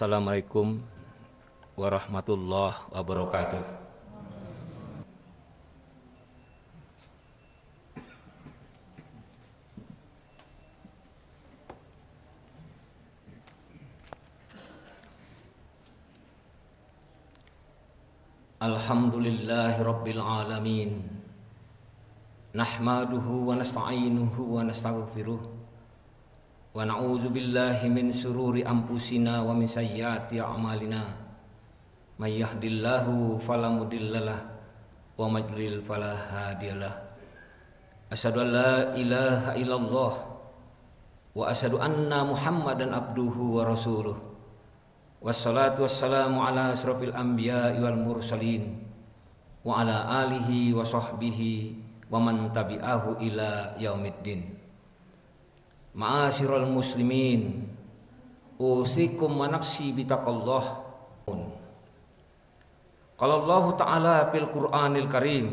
Assalamualaikum warahmatullahi wabarakatuh. Alhamdulillahi rabbil alamin. Nahmaduhu wa nasta'inuhu wa nastaghfiruh. Wa na'udzu billahi min sururi anfusina wa min sayyiati a'malina. May yahdihillahu fala mudhillalah wa may yudlil fala hadiyalah. Asyhadu an la ilaha illallah wa asyhadu anna Muhammadan abduhu wa rasuluh. Wassalatu wassalamu ala asrafil anbiya'i wal mursalin wa ala alihi wa sahbihi wa man tabi'ahu ila yaumiddin. Ma'asyiral muslimin, usikum wa nafsi bitaqallah. Qala Allah Ta'ala fil Qur'anil Karim,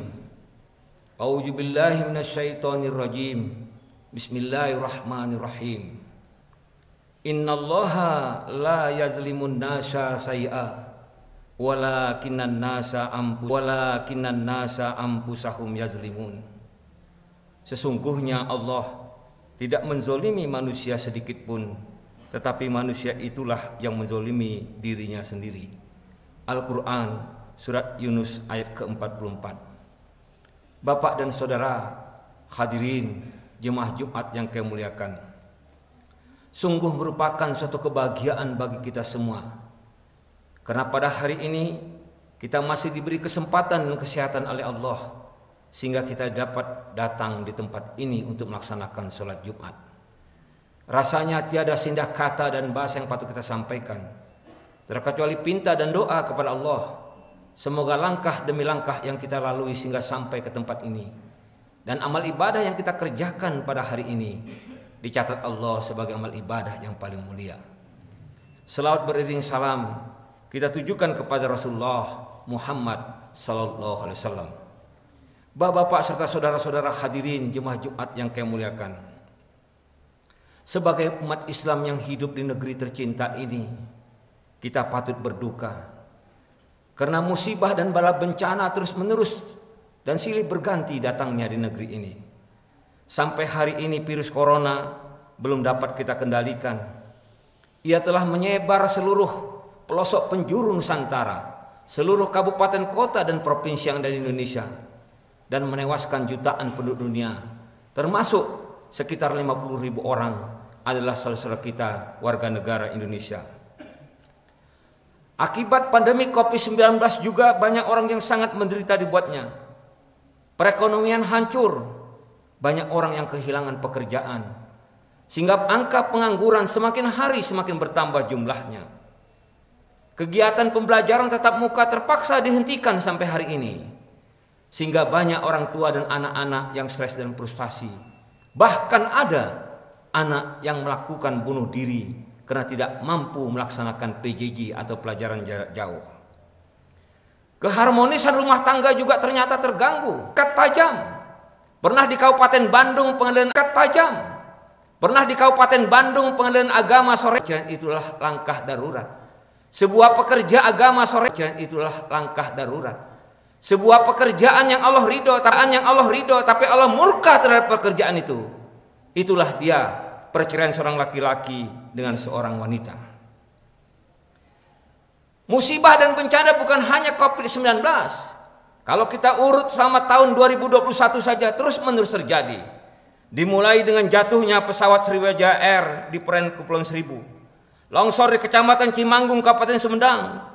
a'udzu billahi minasyaitonir rajim. Bismillahirrahmanirrahim. Innallaha la yazlimun nasa say'a walakinnan nasa anfusahum yazlimun. Sesungguhnya Allah tidak menzolimi manusia sedikit pun, tetapi manusia itulah yang menzolimi dirinya sendiri. Al-Quran Surat Yunus ayat ke-44. Bapak dan saudara hadirin jemaah Jumat yang kami muliakan, sungguh merupakan suatu kebahagiaan bagi kita semua, karena pada hari ini kita masih diberi kesempatan dan kesehatan oleh Allah, sehingga kita dapat datang di tempat ini untuk melaksanakan sholat Jumat. Rasanya tiada sindah kata dan bahasa yang patut kita sampaikan, terkecuali pinta dan doa kepada Allah. Semoga langkah demi langkah yang kita lalui sehingga sampai ke tempat ini, dan amal ibadah yang kita kerjakan pada hari ini dicatat Allah sebagai amal ibadah yang paling mulia. Selawat beriring salam kita tujukan kepada Rasulullah Muhammad sallallahu alaihi wasallam. Bapak-bapak serta saudara-saudara hadirin jemaah Jumat yang kami muliakan, sebagai umat Islam yang hidup di negeri tercinta ini, kita patut berduka karena musibah dan bala bencana terus-menerus dan silih berganti datangnya di negeri ini. Sampai hari ini virus corona belum dapat kita kendalikan. Ia telah menyebar seluruh pelosok penjuru Nusantara, seluruh kabupaten kota dan provinsi yang ada di Indonesia, dan menewaskan jutaan penduduk dunia, termasuk sekitar 50.000 orang adalah saudara-saudara kita warga negara Indonesia. Akibat pandemi COVID-19 juga banyak orang yang sangat menderita dibuatnya. Perekonomian hancur, banyak orang yang kehilangan pekerjaan, sehingga angka pengangguran semakin hari semakin bertambah jumlahnya. Kegiatan pembelajaran tatap muka terpaksa dihentikan sampai hari ini, sehingga banyak orang tua dan anak-anak yang stres dan frustasi. Bahkan ada anak yang melakukan bunuh diri karena tidak mampu melaksanakan PJJ atau pelajaran jarak jauh. Keharmonisan rumah tangga juga ternyata terganggu. Kat tajam. Pernah di Kabupaten Bandung pengadilan kat tajam. Pernah di Kabupaten Bandung pengadilan agama sore. Itulah langkah darurat. Sebuah pekerja agama sore. Itulah langkah darurat. Sebuah pekerjaan yang Allah ridho, tapi Allah murka terhadap pekerjaan itu. Itulah dia perceraian seorang laki-laki dengan seorang wanita. Musibah dan bencana bukan hanya COVID-19. Kalau kita urut selama tahun 2021 saja terus-menerus terjadi. Dimulai dengan jatuhnya pesawat Sriwijaya Air di perairan Kepulauan Seribu, longsor di Kecamatan Cimanggung, Kabupaten Sumedang,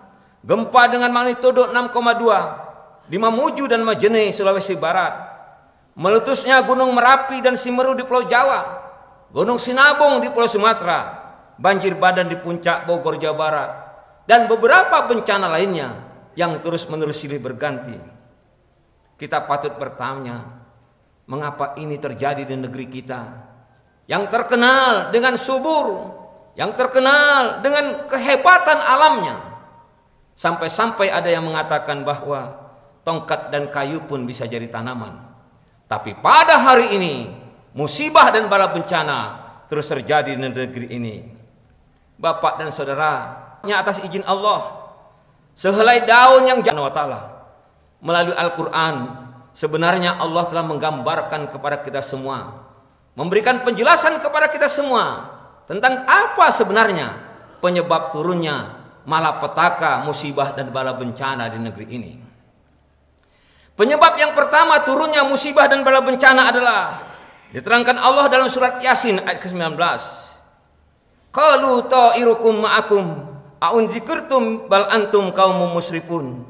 gempa dengan magnitudo 6,2 di Mamuju dan Majene, Sulawesi Barat, meletusnya Gunung Merapi dan Semeru di Pulau Jawa, Gunung Sinabung di Pulau Sumatera, banjir bandang di Puncak Bogor, Jawa Barat, dan beberapa bencana lainnya yang terus-menerus silih berganti. Kita patut bertanya, mengapa ini terjadi di negeri kita yang terkenal dengan subur, yang terkenal dengan kehebatan alamnya, sampai-sampai ada yang mengatakan bahwa tongkat dan kayu pun bisa jadi tanaman. Tapi pada hari ini musibah dan bala bencana terus terjadi di negeri ini. Bapak dan saudara, atas izin Allah. Sehelai daun yang jatuh wa ta'ala. Melalui Al-Quran, sebenarnya Allah telah menggambarkan kepada kita semua, memberikan penjelasan kepada kita semua tentang apa sebenarnya penyebab turunnya malapetaka, musibah dan bala bencana di negeri ini. Penyebab yang pertama turunnya musibah dan bala bencana adalah diterangkan Allah dalam surat Yasin ayat ke-19. Qalu ta'irukum ma'akum a'unzikirtum bal antum qaumun musrifun.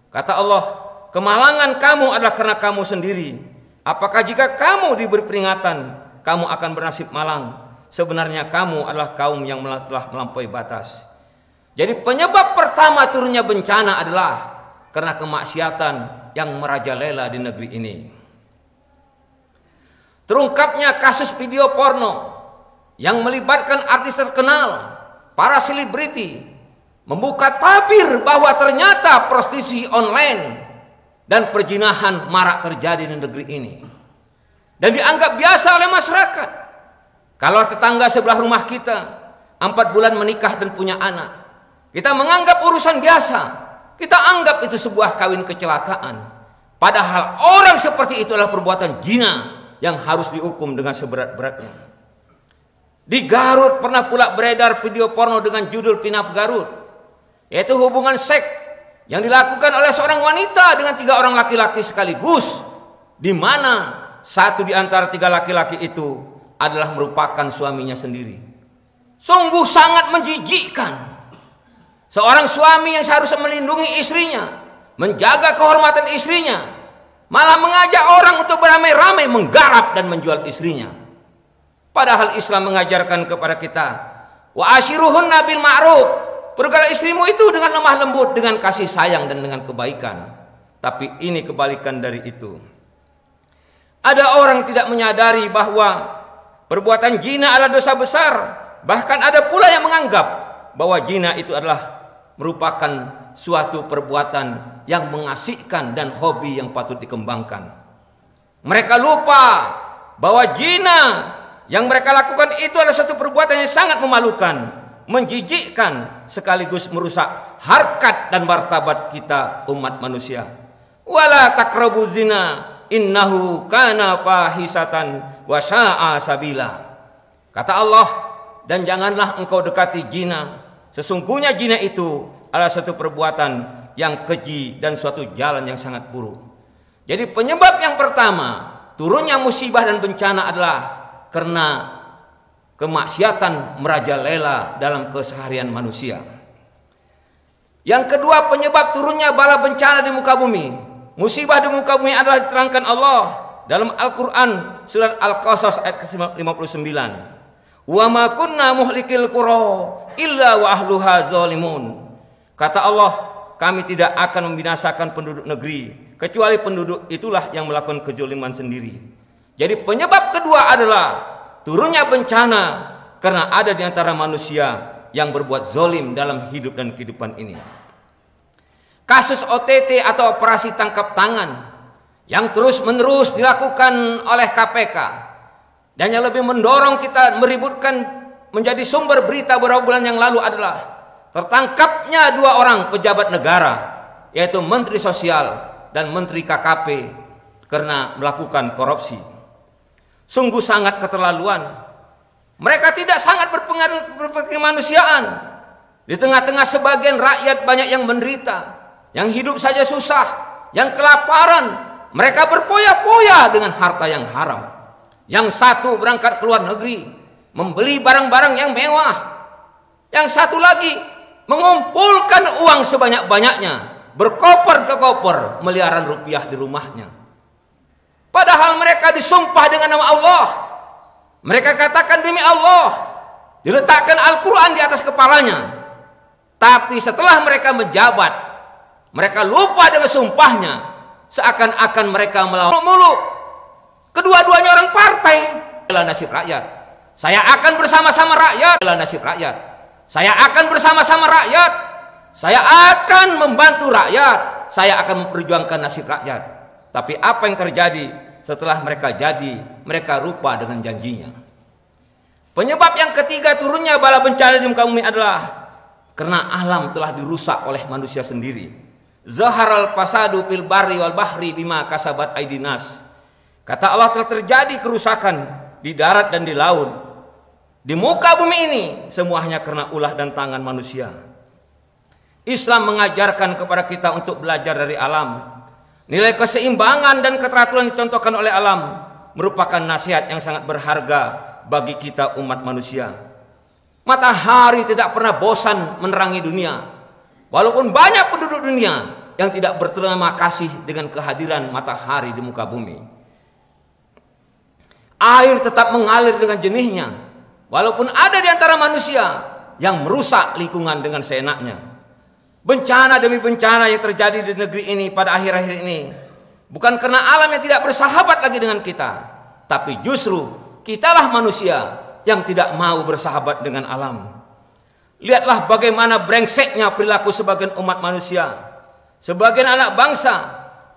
Kata Allah, kemalangan kamu adalah karena kamu sendiri. Apakah jika kamu diberi peringatan, kamu akan bernasib malang? Sebenarnya kamu adalah kaum yang telah melampaui batas. Jadi penyebab pertama turunnya bencana adalah karena kemaksiatan yang merajalela di negeri ini. Terungkapnya kasus video porno yang melibatkan artis terkenal, para selebriti, membuka tabir bahwa ternyata prostitusi online dan perjinahan marak terjadi di negeri ini. Dan dianggap biasa oleh masyarakat. Kalau tetangga sebelah rumah kita 4 bulan menikah dan punya anak, kita menganggap urusan biasa. Kita anggap itu sebuah kawin kecelakaan. Padahal orang seperti itu adalah perbuatan zina yang harus dihukum dengan seberat-beratnya. Di Garut pernah pula beredar video porno dengan judul Pinap Garut, yaitu hubungan seks yang dilakukan oleh seorang wanita dengan 3 orang laki-laki sekaligus, di mana satu di antara 3 laki-laki itu adalah merupakan suaminya sendiri. Sungguh sangat menjijikkan. Seorang suami yang seharusnya melindungi istrinya, menjaga kehormatan istrinya, malah mengajak orang untuk beramai-ramai menggarap dan menjual istrinya. Padahal Islam mengajarkan kepada kita, wa ashiruhunna bil ma'ruf, pergaulah istrimu itu dengan lemah lembut, dengan kasih sayang dan dengan kebaikan. Tapi ini kebalikan dari itu. Ada orang tidak menyadari bahwa perbuatan zina adalah dosa besar. Bahkan ada pula yang menganggap bahwa zina itu adalah merupakan suatu perbuatan yang mengasihkan dan hobi yang patut dikembangkan. Mereka lupa bahwa zina yang mereka lakukan itu adalah satu perbuatan yang sangat memalukan, menjijikkan, sekaligus merusak harkat dan martabat kita umat manusia. Wala taqrabu zina innahu kana fahisatan wa sya'a sabila. Kata Allah, dan janganlah engkau dekati zina. Sesungguhnya zina itu adalah satu perbuatan yang keji dan suatu jalan yang sangat buruk. Jadi penyebab yang pertama turunnya musibah dan bencana adalah karena kemaksiatan merajalela dalam keseharian manusia. Yang kedua, penyebab turunnya bala bencana di muka bumi, musibah di muka bumi adalah diterangkan Allah dalam Al-Quran surat Al-Qasas ayat ke-59. Wa ma kunna muhlikil qura illa wa ahluha zalimun. Kata Allah, kami tidak akan membinasakan penduduk negeri kecuali penduduk itulah yang melakukan kezaliman sendiri. Jadi penyebab kedua adalah turunnya bencana karena ada di antara manusia yang berbuat zalim dalam hidup dan kehidupan ini. Kasus OTT atau operasi tangkap tangan yang terus-menerus dilakukan oleh KPK dan yang lebih mendorong kita meributkan menjadi sumber berita beberapa bulan yang lalu adalah tertangkapnya 2 orang pejabat negara, yaitu Menteri Sosial dan Menteri KKP karena melakukan korupsi. Sungguh sangat keterlaluan. Mereka tidak sangat berkemanusiaan. Di tengah-tengah sebagian rakyat banyak yang menderita, yang hidup saja susah, yang kelaparan, mereka berpoya-poya dengan harta yang haram. Yang satu berangkat ke luar negeri, membeli barang-barang yang mewah. Yang satu lagi mengumpulkan uang sebanyak-banyaknya, berkoper ke koper miliaran rupiah di rumahnya. Padahal mereka disumpah dengan nama Allah. Mereka katakan demi Allah, diletakkan Al-Quran di atas kepalanya. Tapi setelah mereka menjabat, mereka lupa dengan sumpahnya, seakan-akan mereka melawan muluk. Kedua-duanya orang partai. Adalah nasib rakyat. Saya akan bersama-sama rakyat. Adalah nasib rakyat. Saya akan bersama-sama rakyat. Saya akan membantu rakyat. Saya akan memperjuangkan nasib rakyat. Tapi apa yang terjadi setelah mereka jadi, mereka lupa dengan janjinya. Penyebab yang ketiga turunnya bala bencana di muka bumi adalah karena alam telah dirusak oleh manusia sendiri. Zaharal fasadu fil barri wal bahri bima kasabat aidinas. Kata Allah, telah terjadi kerusakan di darat dan di laut, di muka bumi ini, semuanya karena ulah dan tangan manusia. Islam mengajarkan kepada kita untuk belajar dari alam. Nilai keseimbangan dan keteraturan yang dicontohkan oleh alam merupakan nasihat yang sangat berharga bagi kita umat manusia. Matahari tidak pernah bosan menerangi dunia, walaupun banyak penduduk dunia yang tidak berterima kasih dengan kehadiran matahari di muka bumi. Air tetap mengalir dengan jenihnya, walaupun ada di antara manusia yang merusak lingkungan dengan seenaknya. Bencana demi bencana yang terjadi di negeri ini pada akhir-akhir ini bukan karena alam yang tidak bersahabat lagi dengan kita, tapi justru kitalah manusia yang tidak mau bersahabat dengan alam. Lihatlah bagaimana brengseknya perilaku sebagian umat manusia, sebagian anak bangsa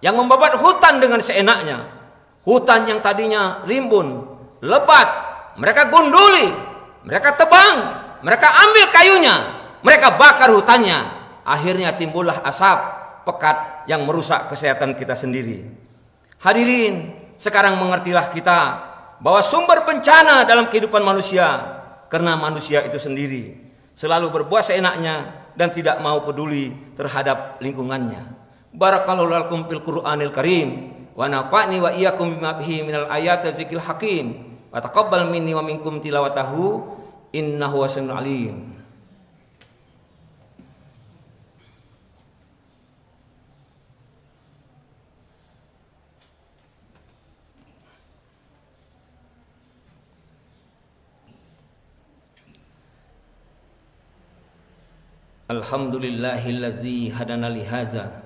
yang membabat hutan dengan seenaknya. Hutan yang tadinya rimbun, lebat, mereka gunduli, mereka tebang, mereka ambil kayunya, mereka bakar hutannya. Akhirnya timbullah asap pekat yang merusak kesehatan kita sendiri. Hadirin, sekarang mengertilah kita bahwa sumber bencana dalam kehidupan manusia karena manusia itu sendiri selalu berbuat seenaknya dan tidak mau peduli terhadap lingkungannya. Barakallahu lakum fil Qur'anil Karim wa nafa'ni wa iyyakum bima fihi minal ayati wa dzikril hakim wa taqabbal minni wa minkum tilawatahu innahu wasami'un alim. Alhamdulillahilladzi hadana li hadza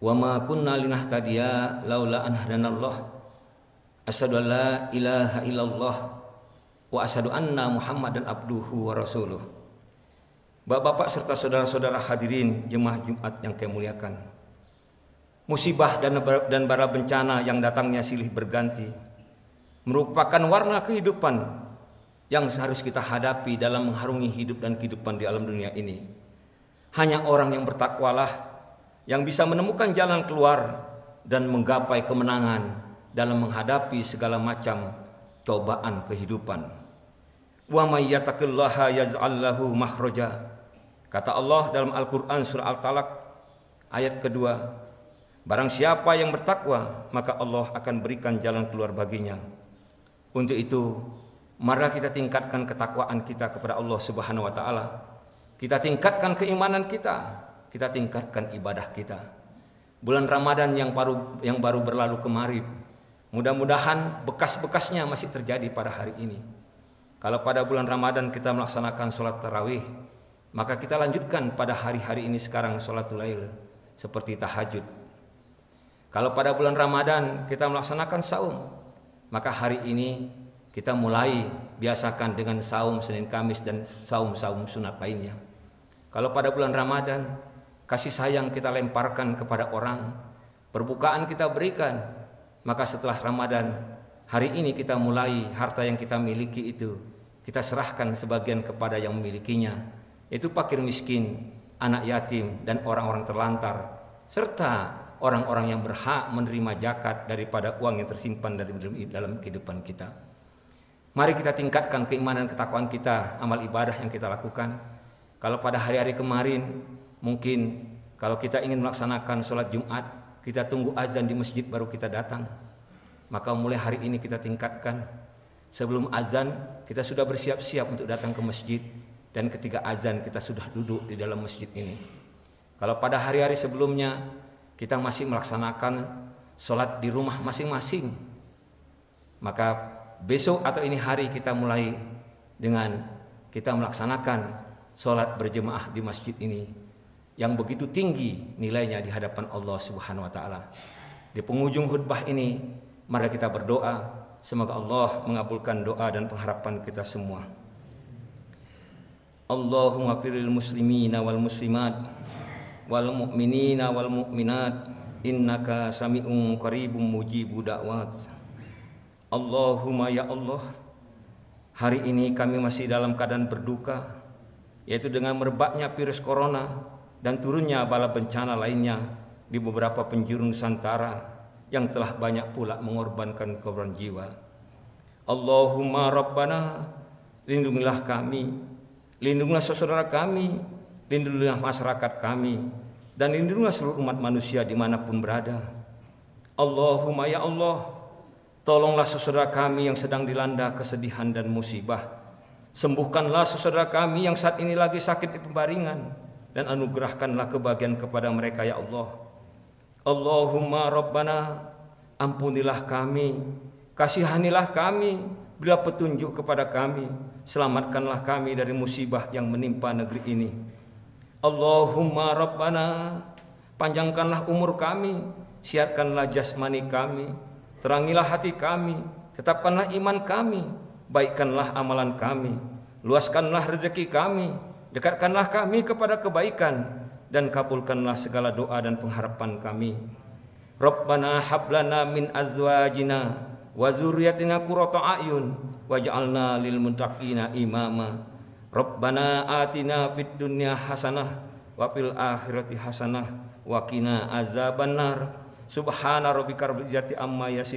wa ma kunna linahtadiya laula an hadanallah. Asyhadu an la ilaha illallah wa asyhadu anna Muhammadan abduhu wa rasuluh. Bapak-bapak serta saudara-saudara hadirin jemaah Jumat yang kami muliakan. Musibah dan bara bencana yang datangnya silih berganti merupakan warna kehidupan yang harus kita hadapi dalam mengharungi hidup dan kehidupan di alam dunia ini. Hanya orang yang bertakwalah yang bisa menemukan jalan keluar dan menggapai kemenangan dalam menghadapi segala macam cobaan kehidupan. Wa may yattaqillaha yaj'al lahu makhraja. Kata Allah dalam Al-Qur'an surah Al-Talaq ayat kedua, barang siapa yang bertakwa maka Allah akan berikan jalan keluar baginya. Untuk itu mari kita tingkatkan ketakwaan kita kepada Allah Subhanahu wa taala. Kita tingkatkan keimanan kita tingkatkan ibadah kita. Bulan Ramadan yang baru berlalu kemarin, mudah-mudahan bekas-bekasnya masih terjadi pada hari ini. Kalau pada bulan Ramadan kita melaksanakan sholat tarawih, maka kita lanjutkan pada hari-hari ini sekarang sholatul lail seperti tahajud. Kalau pada bulan Ramadan kita melaksanakan saum, maka hari ini kita mulai biasakan dengan saum Senin Kamis dan saum-saum sunat lainnya. Kalau pada bulan Ramadan, kasih sayang kita lemparkan kepada orang, perbukaan kita berikan, maka setelah Ramadan, hari ini kita mulai harta yang kita miliki itu, kita serahkan sebagian kepada yang memilikinya, itu fakir miskin, anak yatim, dan orang-orang terlantar, serta orang-orang yang berhak menerima zakat daripada uang yang tersimpan dalam kehidupan kita. Mari kita tingkatkan keimanan ketakwaan kita, amal ibadah yang kita lakukan. Kalau pada hari-hari kemarin, mungkin kalau kita ingin melaksanakan sholat Jumat, kita tunggu azan di masjid baru kita datang. Maka mulai hari ini kita tingkatkan. Sebelum azan, kita sudah bersiap-siap untuk datang ke masjid. Dan ketika azan, kita sudah duduk di dalam masjid ini. Kalau pada hari-hari sebelumnya, kita masih melaksanakan sholat di rumah masing-masing, maka besok atau ini hari kita mulai dengan kita melaksanakan sholat berjemaah di masjid ini yang begitu tinggi nilainya di hadapan Allah Subhanahu wa taala. Di penghujung khutbah ini mari kita berdoa semoga Allah mengabulkan doa dan pengharapan kita semua. Allahumma firil muslimina wal muslimat wal mu'minina wal mu'minat innaka sami'un qaribun mujibu da'wat. Allahumma ya Allah, hari ini kami masih dalam keadaan berduka yaitu dengan merebaknya virus corona dan turunnya bala bencana lainnya di beberapa penjuru Nusantara yang telah banyak pula mengorbankan korban jiwa. Allahumma Rabbana, lindungilah kami, lindungilah saudara kami, lindungilah masyarakat kami, dan lindungilah seluruh umat manusia dimanapun berada. Allahumma ya Allah, tolonglah saudara kami yang sedang dilanda kesedihan dan musibah. Sembuhkanlah saudara kami yang saat ini lagi sakit di pembaringan, dan anugerahkanlah kebahagiaan kepada mereka ya Allah. Allahumma Rabbana, ampunilah kami, kasihanilah kami, berilah petunjuk kepada kami, selamatkanlah kami dari musibah yang menimpa negeri ini. Allahumma Rabbana, panjangkanlah umur kami, siarkanlah jasmani kami, terangilah hati kami, tetapkanlah iman kami, baikkanlah amalan kami, luaskanlah rezeki kami, dekatkanlah kami kepada kebaikan, dan kabulkanlah segala doa dan pengharapan kami. Rabbana hablana min azwajina wa dzurriyyatina qurrata a'yun waj'alna lil muttaqina imama. Rabbana atina fid dunya hasanah wa fil akhirati hasanah wa qina azabannar. Subhana rabbika rabbil izzati amma yasifun.